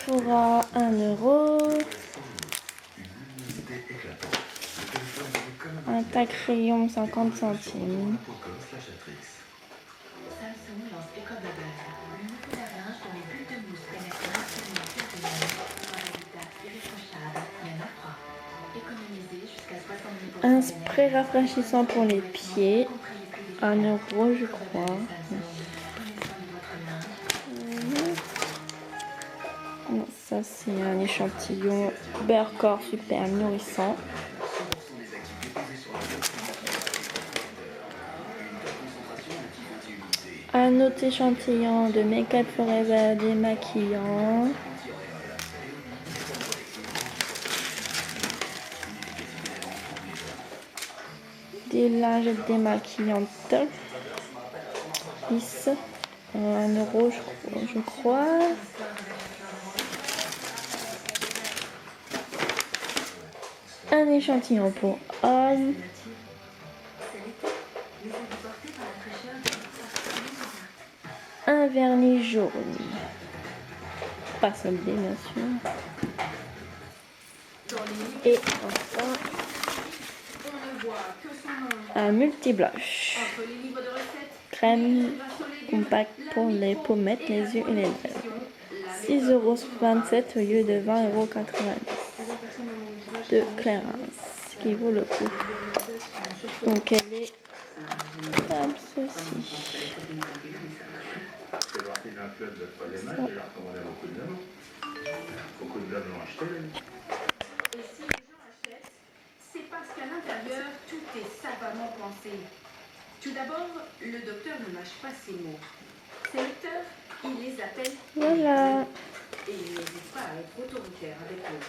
Sephora, 1 €. Un tac crayon, 50 centimes. Un spray rafraîchissant pour les pieds, 1 € je crois. Ça c'est un échantillon beurre corps super nourrissant. Un autre échantillon de Make Up Forever démaquillant. Des lingettes démaquillantes. 10, 1 € je crois. Un échantillon pour homme. Un vernis jaune. Pas soldé bien sûr. Et enfin un multi-blush. Crème compacte pour les pommettes, les yeux et les lèvres. 6,27 € au lieu de 20,90 € de clearance, ce qui vaut le coup. Donc elle est comme ceci. Et si les gens achètent, c'est parce qu'à l'intérieur, tout est savamment pensé. Tout d'abord, le docteur ne mâche pas ses mots. Ses lecteurs, il les appelle. Voilà. Et il n'hésite pas à être autoritaire avec eux.